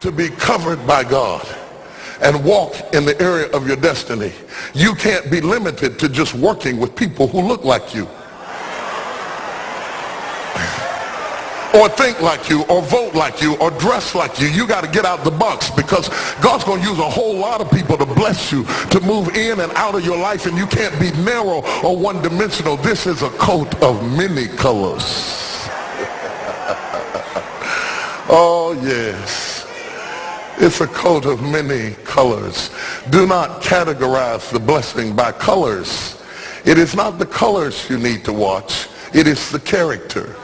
to be covered by God and walk in the area of your destiny, you can't be limited to just working with people who look like you, or think like you, or vote like you, or dress like you. You got to get out the box, because God's going to use a whole lot of people to bless you, to move in and out of your life, and you can't be narrow or one-dimensional. This is a coat of many colors. Oh, yes. It's a coat of many colors. Do not categorize the blessing by colors. It is not the colors you need to watch. It is the character.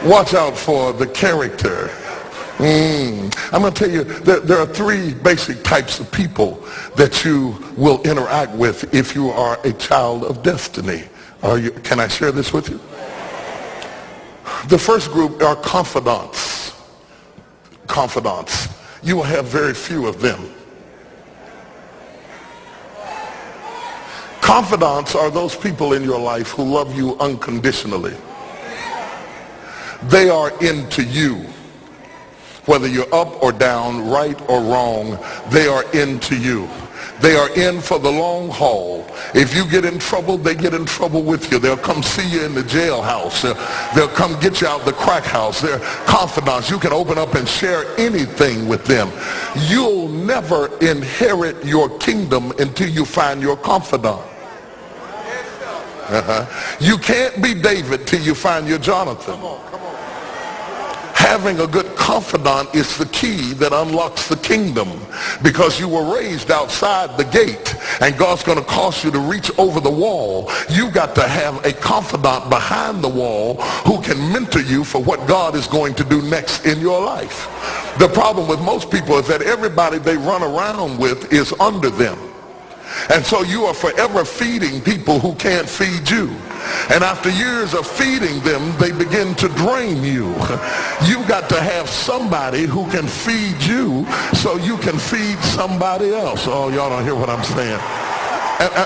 Watch out for the character. I'm going to tell you, there are three basic types of people that you will interact with if you are a child of destiny. Can I share this with you? The first group are confidants. Confidants. You will have very few of them. Confidants are those people in your life who love you unconditionally. They are into you. Whether you're up or down, right or wrong, they are into you. They are in for the long haul. If you get in trouble, they get in trouble with you. They'll come see you in the jailhouse. They'll come get you out the crack house. They're confidants. You can open up and share anything with them. You'll never inherit your kingdom until you find your confidant. You can't be David till you find your Jonathan. Having a good confidant is the key that unlocks the kingdom, because you were raised outside the gate and God's going to cause you to reach over the wall. You got to have a confidant behind the wall who can mentor you for what God is going to do next in your life. The problem with most people is that everybody they run around with is under them. And so you are forever feeding people who can't feed you. And after years of feeding them, they begin to drain you. You've got to have somebody who can feed you so you can feed somebody else. Oh, y'all don't hear what I'm saying.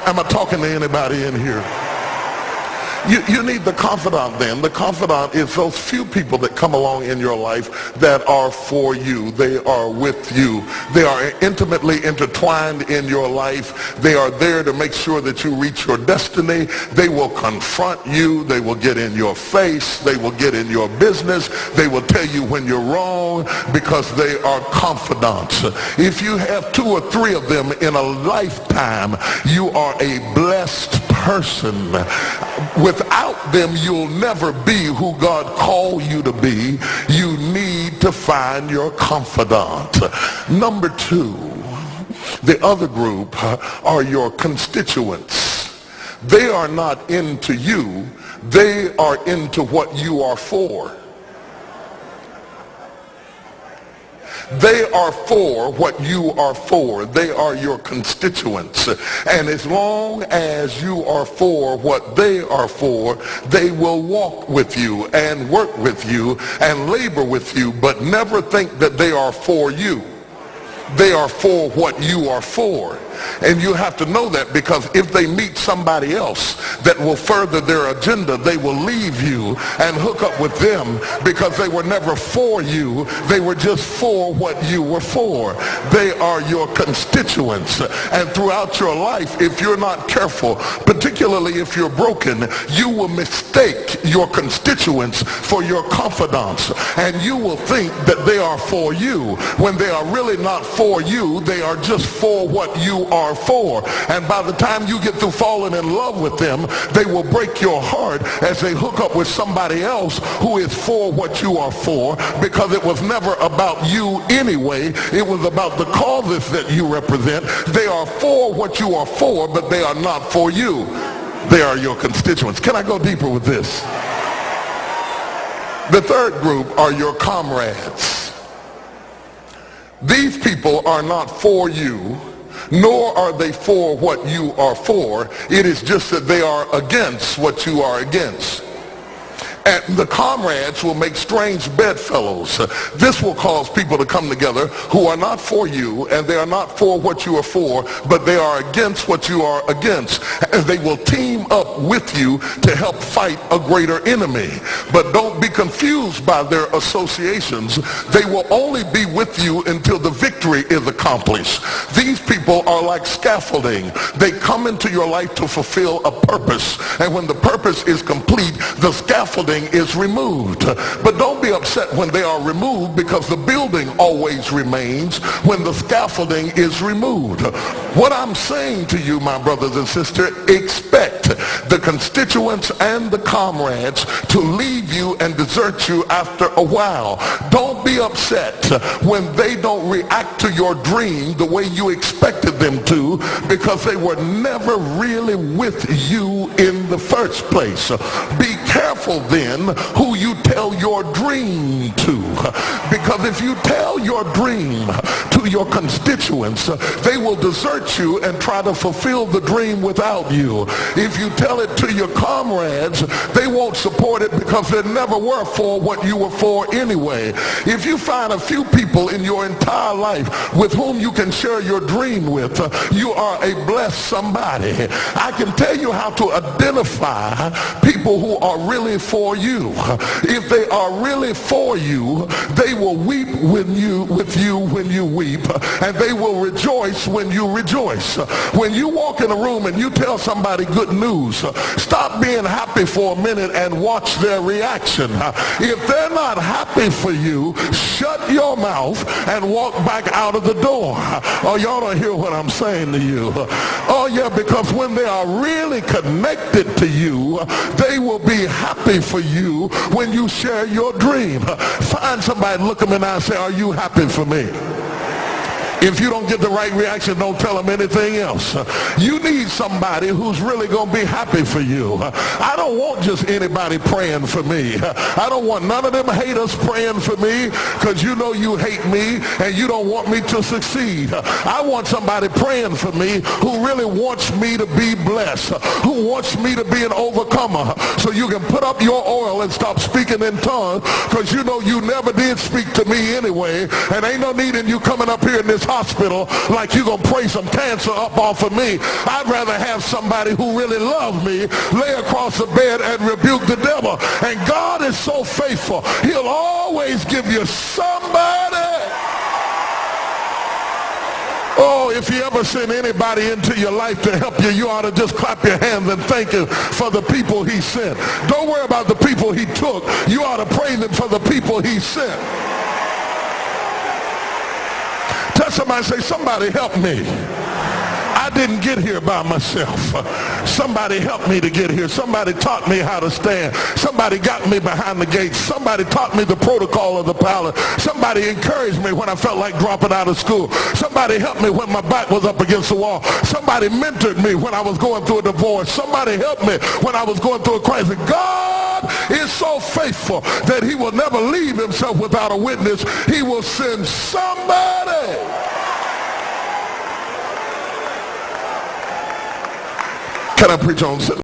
Am I talking to anybody in here? You need the confidant then. The confidant is those few people that come along in your life that are for you. They are with you. They are intimately intertwined in your life. They are there to make sure that you reach your destiny. They will confront you. They will get in your face. They will get in your business. They will tell you when you're wrong, because they are confidants. If you have 2 or 3 of them in a lifetime, you are a blessed person. Without them, you'll never be who God called you to be. You need to find your confidant. Number 2, the other group are your constituents. They are not into you. They are into what you are for. They are for what you are for. They are your constituents. And as long as you are for what they are for, they will walk with you and work with you and labor with you, but never think that they are for you. They are for what you are for. And you have to know that, because if they meet somebody else that will further their agenda, they will leave you and hook up with them, because they were never for you. They were just for what you were for. They are your constituents. And throughout your life, if you're not careful, particularly if you're broken, you will mistake your constituents for your confidants. And you will think that they are for you when they are really not for you. They are just for what you are for. And by the time you get through falling in love with them, they will break your heart as they hook up with somebody else who is for what you are for, because it was never about you anyway. It was about the causes that you represent. They are for what you are for, but they are not for you. They are your constituents. Can I go deeper with this? The third group are your comrades. These people are not for you, nor are they for what you are for. It is just that they are against what you are against. And the comrades will make strange bedfellows. This will cause people to come together who are not for you, and they are not for what you are for, but they are against what you are against. And they will team up with you to help fight a greater enemy. But don't be confused by their associations. They will only be with you until the victory is accomplished. These people are like scaffolding. They come into your life to fulfill a purpose. And when the purpose is complete, the scaffolding is removed. But don't be upset when they are removed, because the building always remains when the scaffolding is removed. What I'm saying to you, my brothers and sisters, expect the constituents and the comrades to leave you and desert you after a while. Don't be upset when they don't react to your dream the way you expected them to, because they were never really with you in the first place. Be careful then who you tell your dream to, because if you tell your dream to your constituents, they will desert you and try to fulfill the dream without you. If you tell it to your comrades, they won't support it because they never were for what you were for anyway. If you find a few people in your entire life with whom you can share your dream with, you are a blessed somebody. I can tell you how to identify people who are really for you. If they are really for you, they will weep with you when you weep, and they will rejoice when you rejoice. When you walk in a room and you tell somebody good news, stop being happy for a minute and watch their reaction. If they're not happy for you, shut your mouth and walk back out of the door. Oh, y'all don't hear what I'm saying to you. Oh yeah, because when they are really connected to you, they will be happy for you when you share your dream. Find somebody, look them in the eye and say, are you happy for me? If you don't get the right reaction, don't tell them anything else. You need somebody who's really going to be happy for you. I don't want just anybody praying for me. I don't want none of them haters praying for me, because you know you hate me and you don't want me to succeed. I want somebody praying for me who really wants me to be blessed, who wants me to be an overcomer, so you can put up your oil and stop speaking in tongues, because you know you never did speak to me anyway, and ain't no need in you coming up here in this hospital like you're going to pray some cancer up off of me. I'd rather have somebody who really loves me lay across the bed and rebuke the devil. And God is so faithful. He'll always give you somebody. Oh, if you ever send anybody into your life to help you, you ought to just clap your hands and thank him for the people he sent. Don't worry about the people he took. You ought to praise him for the people he sent. Tell somebody, say, somebody help me. I didn't get here by myself. Somebody helped me to get here. Somebody taught me how to stand. Somebody got me behind the gates. Somebody taught me the protocol of the palace. Somebody encouraged me when I felt like dropping out of school. Somebody helped me when my back was up against the wall. Somebody mentored me when I was going through a divorce. Somebody helped me when I was going through a crisis. God is so faithful that he will never leave himself without a witness. He will send somebody. Can I preach on?